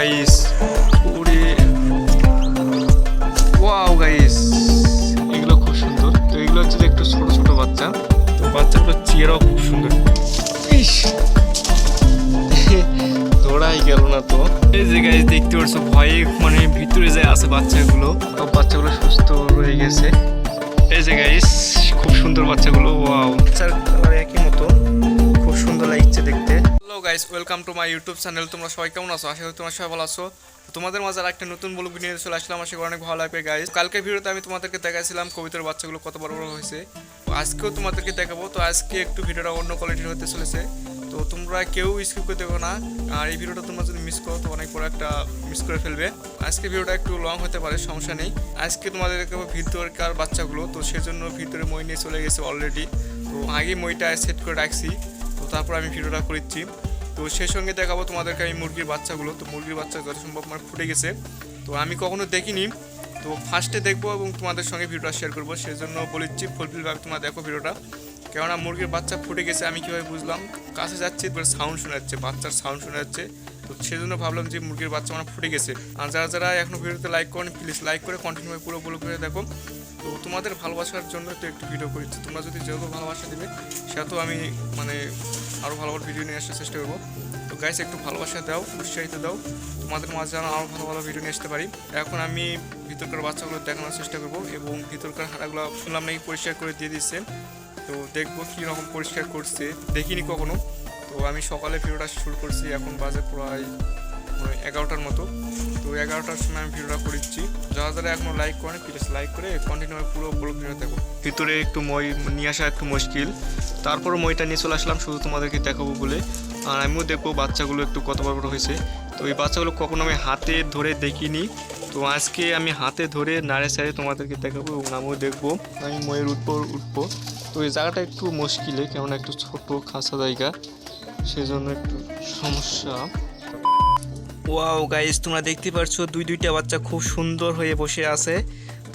Guys, পুরে wow guys, এগুলো খুব সুন্দর। তো এগুলো হচ্ছে যে একটু ছোট ছোট বাচ্চা, তো বাচ্চাগুলোর চেহারাও খুব সুন্দর। ইস দৌড়াই গেল না তো। এই যে গাইস দেখতে পাচ্ছ ভয়ে মানে ভিতরে যে আছে বাচ্চাগুলো, তো বাচ্চাগুলো সুস্থ রয়ে গেছে। এই যে গাইস খুব সুন্দর বাচ্চাগুলো, ওয়াও, বাচ্চার কালার একই মতো, খুব সুন্দর লাগছে দেখতে। Hello guys, welcome to my YouTube channel. তোমরা সবাই কেমন আছো? আশা করি তোমরা সবাই ভালো আছো। তোমাদের মাঝে আর একটা নতুন ব্লগ ভিডিও চলে আসলাম, আশা করি অনেক ভালো লাগবে গাইস। কালকের ভিডিওতে আমি তোমাদেরকে দেখাইছিলাম কবিতার বাচ্চাগুলো কত বড় বড় হয়েছে, তো আজকেও তোমাদেরকে দেখাবো। তো আজকে একটু ভিডিওটা অন্য কোয়ালিটির হতে চলেছে, তো তোমরা কেউ স্কিপ করে দেবো না। আর এই ভিডিওটা তোমরা যদি মিস করো তো অনেক বড় একটা মিস করে ফেলবে। আজকে ভিডিওটা একটু লং হতে পারে, সমস্যা নেই। আজকে তোমাদের দেখাবো ভিতরকার বাচ্চাগুলো, তো সেজন্য ভিতরে মই নিয়ে চলে গেছে অলরেডি। তো আগে মইটা সেট করে রাখছি, তো তারপর আমি ভিডিওটা করেছি। তো সেই সঙ্গে দেখাবো তোমাদেরকে আমি মুরগির বাচ্চাগুলো। তো মুরগির বাচ্চা যত সম্ভব আমার ফুটে গেছে, তো আমি কখনো দেখিনি, তো ফার্স্টে দেখবো এবং তোমাদের সঙ্গে ভিডিওটা শেয়ার করবো। সেজন্য বলেছি ফুলফিলভাবে তোমরা দেখো ভিডিওটা। কেননা মুরগির বাচ্চা ফুটে গেছে আমি কীভাবে বুঝলাম, কাছে যাচ্ছি সাউন্ড শোনা যাচ্ছে, বাচ্চার সাউন্ড শোনা যাচ্ছে, তো সেজন্য ভাবলাম যে মুরগির বাচ্চা আমার ফুটে গেছে। আর যারা যারা এখনও ভিডিওতে লাইক করেন প্লিজ লাইক করে কন্টিনিউ পুরো বলে করে দেখো। তো তোমাদের ভালোবাসার জন্য তো একটু ভিডিও করেছি, তোমরা যদি যেহেতু ভালোবাসা দেবে সেহেতু আমি মানে আরও ভালো ভালো ভিডিও নিয়ে আসার চেষ্টা করবো। তো গাইস একটু ভালোবাসা দাও, উৎসাহিত দাও, তোমাদের মাঝে যেন আরও ভালো ভালো ভিডিও নিয়ে আসতে পারি। এখন আমি ভিতরকার বাচ্চাগুলো দেখানোর চেষ্টা করবো এবং ভিতরকার হাঁটাগুলো শুনলাম নাকি পরিষ্কার করে দিয়ে দিচ্ছে, তো দেখবো কীরকম পরিষ্কার করছে, দেখিনি কখনো। তো আমি সকালে ভিডিওটা শুরু করছি, এখন বাজে প্রায় 11টার মতো। তো 11টার সময় আমি ভিডিওটা করেছি। যারা যারা এখনও লাইক করেন প্লিজ লাইক করে কন্টিনিউ পুরো ব্লগ ভিডিও দেখো। ভিতরে একটু মই নিয়ে আসা একটু মুশকিল, তারপরও মইটা নিয়ে চলে আসলাম শুধু তোমাদেরকে দেখাবো বলে। আর আমিও দেখবো বাচ্চাগুলো একটু কত বড় বড় হয়েছে। তো এই বাচ্চাগুলো কখনো আমি হাতে ধরে দেখিনি, তো আজকে আমি হাতে ধরে নাড়ে সাড়ে তোমাদেরকে দেখাবো এবং আমিও দেখবো। আমি ময়ের উঠবো। তো এই জায়গাটা একটু মুশকিলে, কেননা একটু ছোট খাসা জায়গা, সেজন্য একটু সমস্যা। ওয়াও গাইস, তোমরা দেখতে পাচ্ছ দুইটা বাচ্চা খুব সুন্দর হয়ে বসে আছে।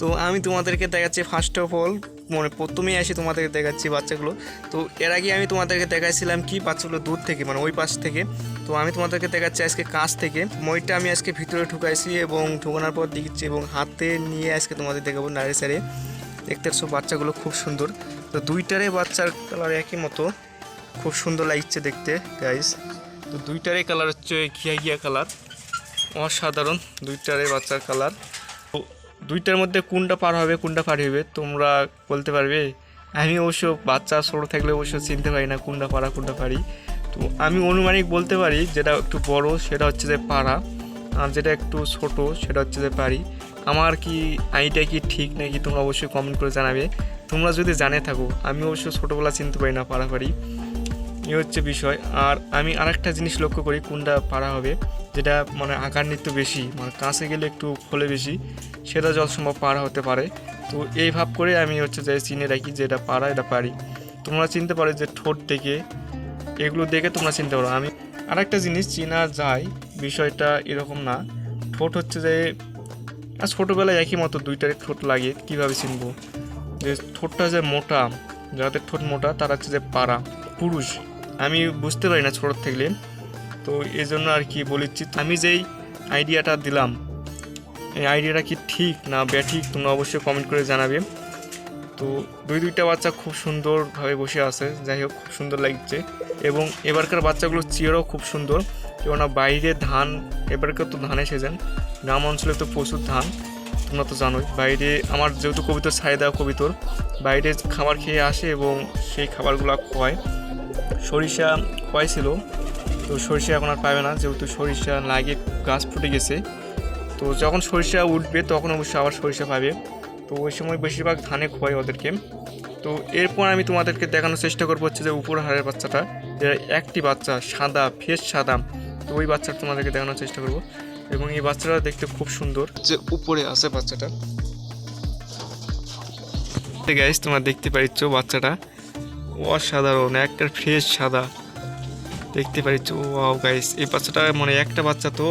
তো আমি তোমাদেরকে দেখাচ্ছি ফার্স্ট অফ অল, মানে প্রথমেই আসি তোমাদেরকে দেখাচ্ছি বাচ্চাগুলো। তো এর আগে আমি তোমাদেরকে দেখাইছিলাম কি বাচ্চাগুলো দূর থেকে, মানে ওই পাশ থেকে। তো আমি তোমাদেরকে দেখাচ্ছি আজকে কাছ থেকে। মইটা আমি আজকে ভিতরে ঢুকাইছি এবং ঢুকানোর পর দিচ্ছি এবং হাতে নিয়ে আজকে তোমাদের দেখাবো নাড়ে সাড়ে। দেখতে পাচ্ছ বাচ্চাগুলো খুব সুন্দর। তো দুইটারে বাচ্চার কালার একই মতো, খুব সুন্দর লাগছে দেখতে গাইস। তো দুইটারে কালার হচ্ছে ঘিয়া কালার, অসাধারণ দুইটারে বাচ্চার কালার। তো দুইটার মধ্যে কোনটা পার হবে কোনটা পার হবে তোমরা বলতে পারবে? আমি অবশ্য বাচ্চা ছোটো থাকলে অবশ্য চিনতে পারি না কোনটা পারা কোনটা পারি। তো আমি অনুমানিক বলতে পারি যেটা একটু বড় সেটা হচ্ছে যে পাড়া, আর যেটা একটু ছোট সেটা হচ্ছে যে পারি। আমার কি আইডিয়া কি ঠিক নাকি তোমরা অবশ্যই কমেন্ট করে জানাবে। তোমরা যদি জানে থাকো, আমি অবশ্য ছোটোবেলা চিনতে পারি না পাড়াপাড়ি, এই হচ্ছে বিষয়। আর আমি আরেকটা জিনিস লক্ষ্য করি কোনটা পাড়া হবে, যেটা মানে আকার নৃত্য বেশি, মানে কাছে গেলে একটু ফলে বেশি, সেটা যত সম্ভব পাড়া হতে পারে। তো এই ভাব করে আমি হচ্ছে যে চিনে রাখি যে এটা পাড়া এটা পারি। তোমরা চিনতে পারো যে ঠোঁট দেখে, এগুলো দেখে তোমরা চিনতে পারো। আমি আরেকটা জিনিস চিনা যায়, বিষয়টা এরকম না, ঠোঁট হচ্ছে যে ছোটোবেলায় একই মতো দুইটারে ঠোঁট লাগে, কীভাবে চিনবো যে ঠোঁটটা যে মোটা, যাদের ঠোঁট মোটা তারা হচ্ছে যে পাড়া পুরুষ। আমি বুঝতে পারি না ছোটোর থেকে, তো এই জন্য আর কি বলেছি। আমি যেই আইডিয়াটা দিলাম এই আইডিয়াটা কি ঠিক না ব্যাঠিক তোমরা অবশ্যই কমেন্ট করে জানাবে। তো দুইটা বাচ্চা খুব সুন্দরভাবে বসে আছে, যাই হোক খুব সুন্দর লাগছে। এবং এবারকার বাচ্চাগুলোর চেয়ারও খুব সুন্দর, কেননা বাইরে ধান, এবারকার তো ধানের সিজন, গ্রাম অঞ্চলে তো প্রচুর ধান, তোমরা তো জানোই। বাইরে আমার যেহেতু কবিতর ছাইদা, কবিতর বাইরে খাবার খেয়ে আসে এবং সেই খাবারগুলো খোয়ায়। সরিষা খোয়াইছিল, তো সরিষা এখন আর পাবে না, যেহেতু সরিষা লাগিয়ে গাছ ফুটে গেছে। তো যখন সরিষা উঠবে তখন অবশ্যই আবার সরিষা পাবে, তো ওই সময় বেশিরভাগ ধানে খোয়াই ওদেরকে। তো এরপর আমি তোমাদেরকে দেখানোর চেষ্টা করবো হচ্ছে যে উপর হাড়ের বাচ্চাটা, যেটা একটি বাচ্চা সাদা, ফেস সাদা। তো ওই বাচ্চাটা তোমাদেরকে দেখানোর চেষ্টা করবো এবং এই বাচ্চাটা দেখতে খুব সুন্দর, যে উপরে আছে বাচ্চাটা। গাইস তোমরা দেখতে পাচ্ছ বাচ্চাটা অসাধারণ, একটা ফ্রেশ সাদা দেখতে পাচ্ছ। ওয়াও গাইস, এই বাচ্চাটা মানে একটা বাচ্চা তো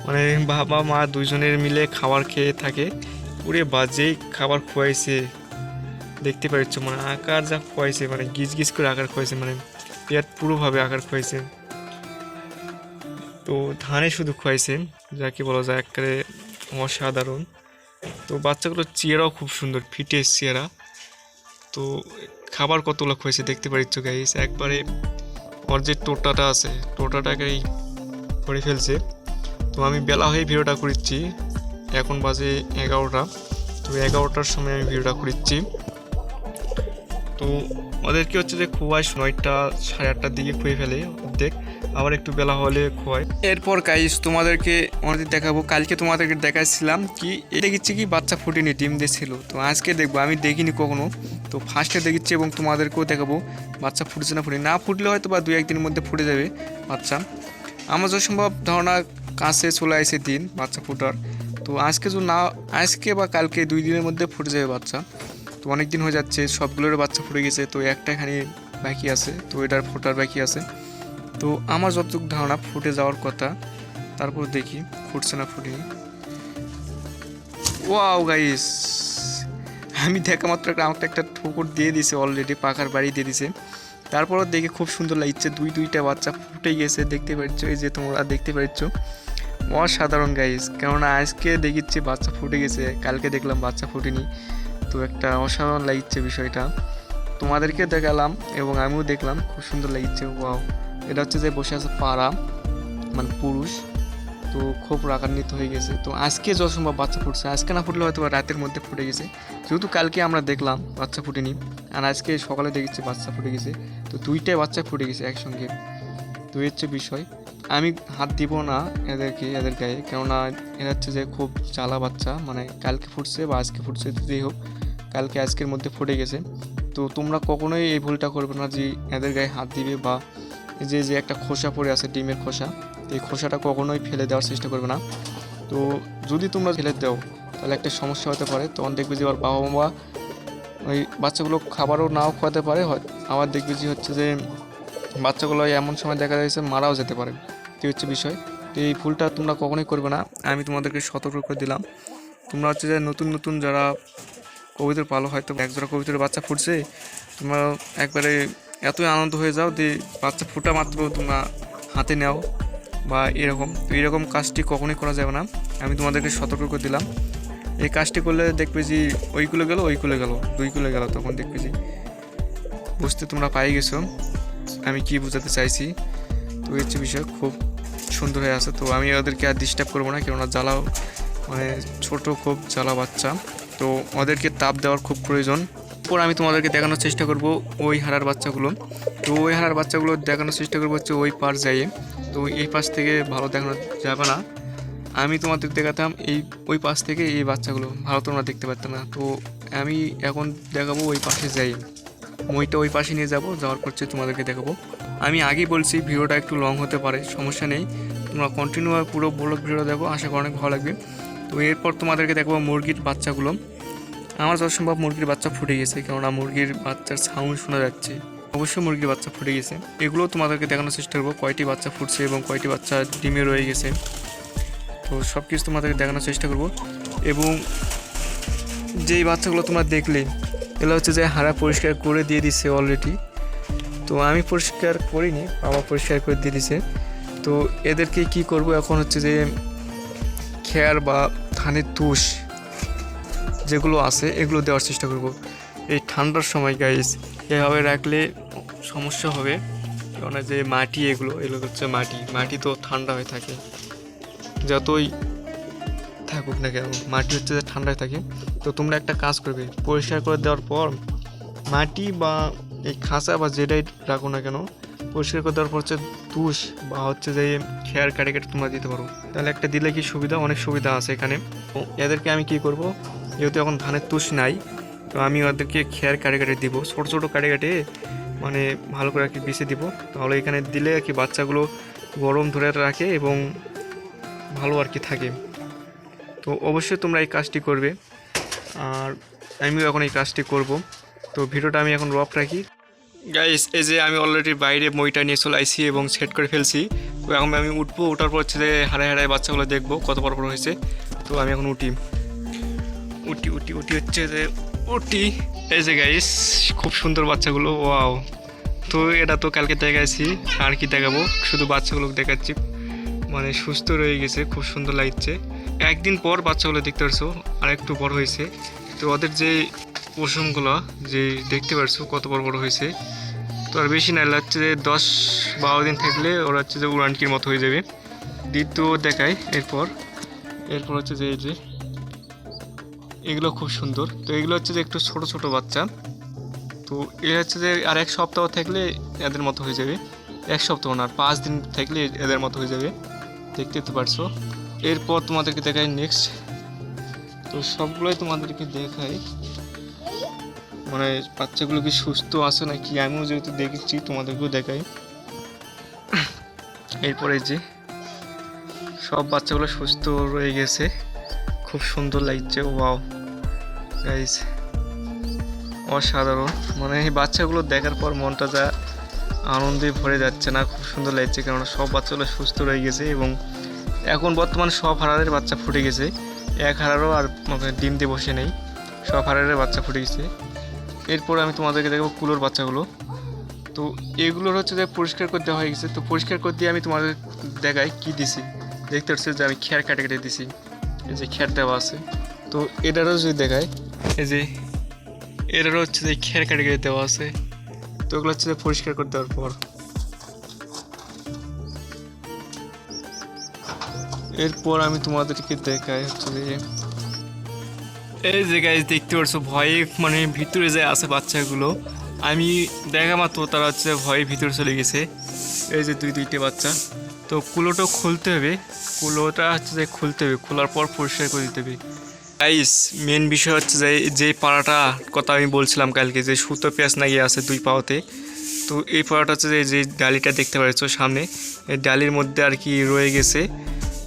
মানে বাবা মা দুইজনের মিলে খাবার খেয়ে থাকে, পুরে বাজেই খাবার খোয়াইছে দেখতে পাচ্ছ। মানে আকার যা খোয়াইছে, মানে গিজ গিজ করে আকার খোয়াইছে, মানে পেট পুরোভাবে আকার খোয়াইছে। তো ধানে শুধু খোয়াইছে, যাকে বলা যায় একেবারে অসাধারণ। তো বাচ্চাগুলোর চেহারাও খুব সুন্দর, ফিটের চেহারা। তো খাবার কতগুলো খোয়াইছে দেখতে পাচ্ছ গাইস, একবারে ওর যে টোটাটা আছে টোটাটাকেই করে ফেলছে। তো আমি বেলা হয়ে ভিডিওটা করেছি, এখন বাজে 11টা। তো 11টার সময় আমি ভিডিওটা করেছি। তো ওদেরকে হচ্ছে যে খোয়াই 9টা 8:30টার দিকে খুঁয়ে ফেলে অর্ধেক, আবার একটু বেলা হলে খোয়াই। এরপর গাইস তোমাদেরকে আমাদের দেখাবো, কালকে তোমাদেরকে দেখাচ্ছিলাম কি এটা দেখছি কি বাচ্চা ফুটেনি, ডিম দিয়েছিল। তো আজকে দেখবো, আমি দেখিনি কখনো, তো ফার্স্টে দেখেছি এবং তোমাদেরকেও দেখাবো বাচ্চা ফুটেছে না ফুটেনি। না ফুটলে হয়তো বা 2-1 দিনের মধ্যে ফুটে যাবে বাচ্চা। আমার যত সম্ভব ধারণা কাছে চলে আসে দিন বাচ্চা ফুটার। তো আজকে যদি না, আজকে বা কালকে 2 দিনের মধ্যে ফুটে যাবে বাচ্চা। তো অনেক দিন হয়ে যাচ্ছে, সবগুলোর বাচ্চা ফুটে গেছে, তো একটা এখানে বাকি আছে, তো এটার ফোটার বাকি আছে। তো আমার যতটুকু ধারণা ফুটে যাওয়ার কথা, তারপর দেখি ফুটছে না ফুটেনি। ওয়াও গাইস, আমি দেখা মাত্র আমাকে একটা ঠোকর দিয়ে দিছে, অলরেডি পাখার বাড়ি দিয়ে দিছে। তারপরও দেখে খুব সুন্দর লাগছে, 2টা বাচ্চা ফুটে গেছে দেখতে পাচ্ছ, এই যে তোমরা দেখতে পাচ্ছ। অসাধারণ গাইস, কেননা আজকে দেখিচ্ছি বাচ্চা ফুটে গেছে, কালকে দেখলাম বাচ্চা ফুটেনি। তো একটা অসাধারণ লাগছে বিষয়টা, তোমাদেরকে দেখালাম এবং আমিও দেখলাম, খুব সুন্দর লাগছে। ওয়াও, এটা হচ্ছে যে বসে আছে পাড়া, মানে পুরুষ। তো খুব রাগান্বিত হয়ে গেছে। তো আজকে যত সম্ভব বাচ্চা ফুটছে, আজকে না ফুটলে হয়তো রাতের মধ্যে ফুটে গেছে, যেহেতু কালকে আমরা দেখলাম বাচ্চা ফুটেনি, আর আজকে সকালে দেখেছি বাচ্চা ফুটে গেছে। তো 2টাই বাচ্চা ফুটে গেছে একসঙ্গে। তো এই হচ্ছে বিষয়, আমি হাত দিব না এদের গায়ে, কেননা এরা হচ্ছে যে খুব জ্বালা বাচ্চা, মানে কালকে ফুটছে বা আজকে ফুটছে, যেই হোক কালকে আজকের মধ্যে ফুটে গেছে। তো তোমরা কখনোই এই ভুলটা করবে না যে এদের গায়ে হাত দিবে, বা যে একটা খোসা পড়ে আছে ডিমের খোসা, এই খোসাটা কখনোই ফেলে দেওয়ার চেষ্টা করবে না। তো যদি তোমরা ফেলে দাও তাহলে একটা সমস্যা হতে পারে, তখন দেখবে যে আবার বাবা মা ওই বাচ্চাগুলো খাবারও নাও খাওয়াতে পারে, আবার দেখবে যে হচ্ছে যে বাচ্চাগুলো এমন সময় দেখা যাচ্ছে মারাও যেতে পারে। এই হচ্ছে বিষয়। তো এই ভুলটা তোমরা কখনোই করবে না, আমি তোমাদেরকে সতর্ক করে দিলাম। তোমরা হচ্ছে যে নতুন যারা কবুতর পালো, হয়তো একজোড়া কবুতরের বাচ্চা ফুটছে, তোমরা একবারে এতই আনন্দ হয়ে যাও যে বাচ্চা ফুটা মাত্র তোমরা হাতে নাও বা এরকম। তো এরকম কাজটি কখনোই করা যাবে না, আমি তোমাদেরকে সতর্ক করে দিলাম। এই কাজটি করলে দেখবে যে ওইগুলো গেল 2 গেল, তখন দেখবে যে বুঝতে তোমরা পাই গেছো আমি কি বোঝাতে চাইছি। তো এই হচ্ছে বিষয়, খুব সুন্দর হয়ে আছে। তো আমি ওদেরকে আর ডিস্টার্ব করবো না, কেননা জ্বালাও, মানে ছোট খুব জ্বালা বাচ্চা, তো ওদেরকে তাপ দেওয়ার খুব প্রয়োজন। পর আমি তোমাদেরকে দেখানোর চেষ্টা করব ওই হারার বাচ্চাগুলো। তো ওই হারার বাচ্চাগুলো দেখানোর চেষ্টা করবো হচ্ছে ওই পাশ যাইয়ে। তো এই পাশ থেকে ভালো দেখানো যাবে না, আমি তোমাদের দেখাতাম ওই পাশ থেকে এই বাচ্চাগুলো ভালো তোমরা দেখতে পারতাম না। তো আমি এখন দেখাবো ওই পাশে যাই, মইটা ওই পাশে নিয়ে যাওয়ার পর তোমাদেরকে দেখাবো। আমি আগেই বলছি ভিডিওটা একটু লং হতে পারে, সমস্যা নেই, তোমরা কন্টিনিউ পুরো ব্লগ ভিডিও দেখো, আশা করি অনেক ভালো লাগবে। তো এরপর তোমাদেরকে দেখাবো মুরগির বাচ্চাগুলো। আমার যত সম্ভব মুরগির বাচ্চা ফুটে গেছে, কেননা মুরগির বাচ্চার সাউন্ড শোনা যাচ্ছে, অবশ্যই মুরগির বাচ্চা ফুটে গেছে। এগুলো তোমাদেরকে দেখানোর চেষ্টা করবো, কয়টি বাচ্চা ফুটছে এবং কয়টি বাচ্চা ডিমে রয়ে গেছে। তো সব কিছু তোমাদেরকে দেখানোর চেষ্টা করব। এবং যেই বাচ্চাগুলো তোমরা দেখলে, এগুলো হচ্ছে যে হাড়া পরিষ্কার করে দিয়ে দিচ্ছে অলরেডি। তো আমি পরিষ্কার করিনি, বাবা পরিষ্কার করে দিয়ে দিছে। তো এদেরকে কি করব এখন হচ্ছে যে খেয়ার বা ধানের তুষ যেগুলো আছে এগুলো দেওয়ার চেষ্টা করব। এই ঠান্ডার সময় গাইস এভাবে রাখলে সমস্যা হবে, কারণ যে মাটি এগুলো হচ্ছে মাটি তো ঠান্ডা হয়ে থাকে, যতই থাকুক না কেন মাটি হচ্ছে যে ঠান্ডায় থাকে। তো তোমরা একটা কাজ করবে, পরিষ্কার করে দেওয়ার পর মাটি বা এই খাঁচা বা যেটাই রাখো না কেন, পরিষ্কার করে দেওয়ার পর হচ্ছে তুষ বা হচ্ছে যে খেয়ার কাটে তোমরা দিতে পারো। তাহলে একটা দিলে কি সুবিধা, অনেক সুবিধা আছে এখানে। এদেরকে আমি কি করব, যেহেতু এখন ধানের তুষ নাই, তো আমি ওদেরকে খেয়ার কাটে দিব, ছোটো কাটে মানে ভালো করে আর কি বিছে দিব। তাহলে এখানে দিলে আর কি বাচ্চাগুলো গরম ধরে রাখে এবং ভালো আর কি থাকে। তো অবশ্যই তোমরা এই কাজটি করবে, আর আমিও এখন এই কাজটি করব। তো ভিডিওটা আমি এখন রফ রাখি গাইস। এই যে আমি অলরেডি বাইরে মইটা নিয়ে চলে আসছি এবং সেট করে ফেলছি। তো এখন আমি উঠবো, ওঠার পর হচ্ছে যে হারায় বাচ্চাগুলো দেখবো কত বড় হয়েছে। তো আমি এখন উঠি হচ্ছে যে এই যে গাইস খুব সুন্দর বাচ্চাগুলো, ওয়াও। তো এটা তো কালকে দেখাইছি, আর কি দেখাবো, শুধু বাচ্চাগুলো দেখাচ্ছি। মানে সুস্থ রয়ে গেছে, খুব সুন্দর লাগছে। একদিন পর বাচ্চাগুলো দেখতে পারছো আর একটু বড় হয়েছে। তো ওদের যে পশমগুলো যে দেখতে পারছো কত বড় বড় হয়েছে। তো আর বেশি না লাগছে যে 10-12 দিন থাকলে ওরা হচ্ছে যে উড়ানকির মতো হয়ে যাবে। দ্বিতীয় দেখায় এরপর হচ্ছে যে এই যে এগুলো খুব সুন্দর। তো এগুলো হচ্ছে যে একটু ছোট ছোট বাচ্চা। তো এ হচ্ছে যে আর এক সপ্তাহ থাকলে এদের মতো হয়ে যাবে। এক সপ্তাহ না, 5 দিন থাকলে এদের মতো হয়ে যাবে, দেখতে তো পারছো। এরপর তোমাদেরকে দেখাই নেক্সট। তো সবগুলোই তোমাদেরকে দেখাই, মানে বাচ্চাগুলো কি সুস্থ আছে নাকি, আমিও যেহেতু দেখেছি তোমাদেরকেও দেখাই। এরপরে যে সব বাচ্চাগুলো সুস্থ রয়ে গেছে, খুব সুন্দর লাগছে। ওয়াও গাইস, অসাধারণ। মানে এই বাচ্চাগুলো দেখার পর মনটা যা আনন্দে ভরে যাচ্ছে না, খুব সুন্দর লাগছে। কেননা সব বাচ্চাগুলো সুস্থ রয়ে গেছে এবং এখন বর্তমানে সব হারারের বাচ্চা ফুটে গেছে। এক হারারও আর ডিম দিয়ে বসে নেই, সব হারারের বাচ্চা ফুটে গেছে। এরপর আমি তোমাদেরকে দেখাবো কুলোর বাচ্চাগুলো। তো এগুলোর হচ্ছে যে পরিষ্কার করে দেওয়া হয়ে গেছে। তো পরিষ্কার করে দিয়ে আমি তোমাদের দেখাই কি দিছি। দেখতে পাচ্ছি যে আমি খ্যার কেটে কেটে দিছি, এই যে খ্যার দেওয়া আছে। তো এটারও যদি দেখায়, এই যে এটারও হচ্ছে যে খ্যার কেটে কেটে দেওয়া আছে। তো ওগুলো হচ্ছে যে পরিষ্কার করে দেওয়ার পর এরপর আমি তোমাদেরকে দেখাই হচ্ছে যে এই যে গাইস দেখতে পাচ্ছ ভয়ে মানে ভিতরে যে আছে বাচ্চাগুলো। আমি দেখা মাত্র তারা হচ্ছে ভয়ে ভিতরে চলে গেছে। এই যে দুইটা বাচ্চা। তো কুলোটা খুলতে হবে, কুলোটা হচ্ছে যে খুলতে হবে, খোলার পর পরিষ্কার করে দিতে হবে। গাইস মেন বিষয় হচ্ছে যে পাড়াটা কথা আমি বলছিলাম কালকে, যে সুতো পেঁয়াজ লাগিয়ে আছে 2 পাওতে। তো এই পাড়াটা হচ্ছে যে ডালিটা দেখতে পাচ্ছ সামনে, এই ডালির মধ্যে আর কি রয়ে গেছে।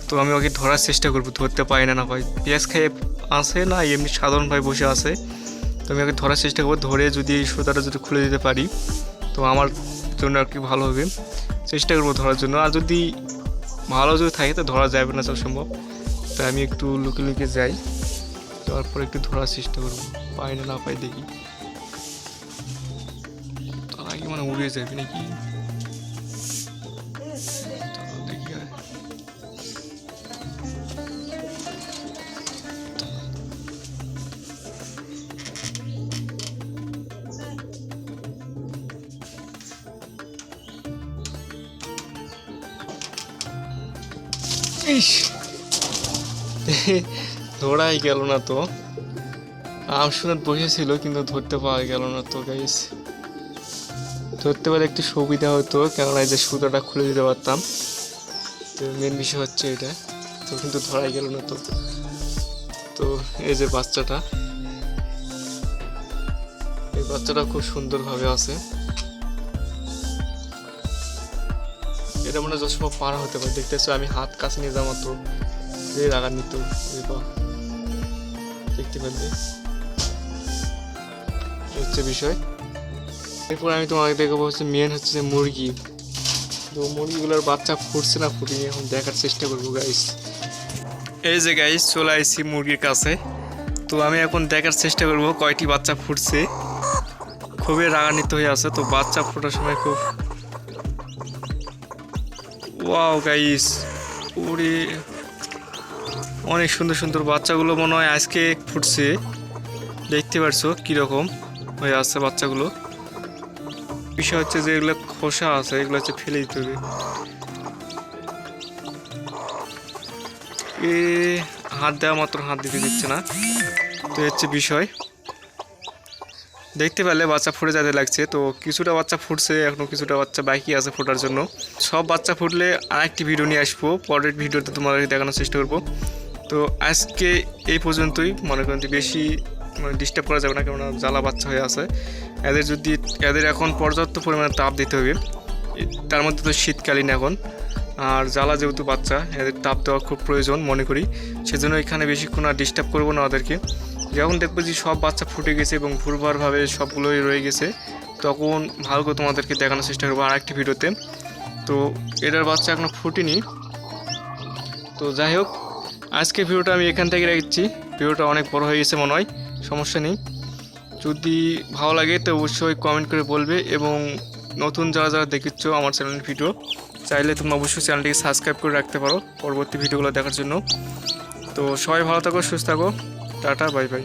তো আমি ওকে ধরার চেষ্টা করবো, ধরতে পারি না ভাই, পেঁয়াজ খেয়ে আছে না এমনি সাধারণভাবে বসে আছে। তো আমি ওকে ধরার চেষ্টা করবো, ধরে যদি সুতাটা যদি খুলে দিতে পারি তো আমার জন্য আর কি ভালো হবে। চেষ্টা করবো ধরার জন্য, আর যদি ভালো যদি থাকে তো ধরা যাবে না সব সম্ভব। তাই আমি একটু লুকিয়ে লুকিয়ে যাই, তারপর একটু ধরার চেষ্টা করবো, পাই না পাই দেখি। তার আগে মানে উড়ে যাবে নাকি, দেখি। ইস ধরাই গেল না তো, আমসুনাথ বসেছিল কিন্তু ধরতে পাওয়া গেল না তো গাইস। ধরতে পারলে একটু সুবিধা হতো, কেননা এই যে সুতোটা খুলে দিতে পারতাম। তো মেন বিষয় হচ্ছে এটা, তো কিন্তু ধরাই গেল না তো। তো এই যে বাচ্চাটা, এই বাচ্চাটা খুব সুন্দরভাবে আছে। এটা মনে হয় যসময় পারা হতে পারে, দেখতেছো আমি হাত কাছে নিয়ে যাওয়া মাত্র যে রাগার নিত, দেখতে পারলে হচ্ছে বিষয়। এরপর আমি তোমাকে দেখাবো হচ্ছে মেন হচ্ছে যে মুরগি। তো মুরগিগুলোর বাচ্চা ফুটছে না ফুটিনি এখন দেখার চেষ্টা করবো গাইস। এই যে গাইস চলে আসছি মুরগির কাছে। তো আমি এখন দেখার চেষ্টা করবো কয়টি বাচ্চা ফুটছে। খুবই রাগান্বিত হয়ে আছে। তো বাচ্চা ফোটার সময় খুব ওয়াও গাইস, ওরে অনেক সুন্দর সুন্দর বাচ্চাগুলো মনে হয় আজকে ফুটছে। দেখতে পারছো কীরকম হয়ে আছে বাচ্চাগুলো। বিষয় হচ্ছে যে এগুলো খোসা আছে, এগুলো হচ্ছে ফেলে দিতে হবে। এ হাত দেওয়া মাত্র হাত দিতে দিচ্ছে না, তো হচ্ছে বিষয়। দেখতে পেলে বাচ্চা ফুটে যেতে লাগছে। তো কিছুটা বাচ্চা ফুটছে, এখনও কিছুটা বাচ্চা বাকি আছে ফোটার জন্য। সব বাচ্চা ফুটলে আরেকটি ভিডিও নিয়ে আসবো, পরের ভিডিওতে তোমাদেরকে দেখানোর চেষ্টা করবো। তো আজকে এই পর্যন্তই, মনে করেন যে বেশি ডিস্টার্ব করা যাবে না, কেননা জ্বালা বাচ্চা হয়ে আছে। এদের এখন পর্যাপ্ত পরিমাণে তাপ দিতে হবে, তার মধ্যে তো শীতকালীন এখন, আর জ্বালা যেহেতু বাচ্চা এদের তাপ দেওয়া খুব প্রয়োজন মনে করি। সেজন্য এখানে বেশিক্ষণ আর ডিস্টার্ব করবো না ওদেরকে। যখন দেখবো যে সব বাচ্চা ফুটে গেছে এবং ভুরভারভাবে সবগুলোই রয়ে গেছে, তখন ভালো করে তোমাদেরকে দেখানোর চেষ্টা করবো আরেকটি ভিডিওতে। তো এটার বাচ্চা এখনও ফুটেনি। তো যাই হোক, আজকে ভিডিওটা আমি এখান থেকে রাখছি। ভিডিওটা অনেক বড় হয়ে গেছে মনে হয়, সমস্যা নেই। যদি ভালো লাগে তো অবশ্যই কমেন্ট করে বলবে, এবং নতুন যারা যারা দেখেছো আমার চ্যানেলের ভিডিও চাইলে তুমি অবশ্যই চ্যানেলটিকে সাবস্ক্রাইব করে রাখতে পারো পরবর্তী ভিডিওগুলো দেখার জন্য। তো সবাই ভালো থাকো, সুস্থ থাকো, টাটা, বাই বাই।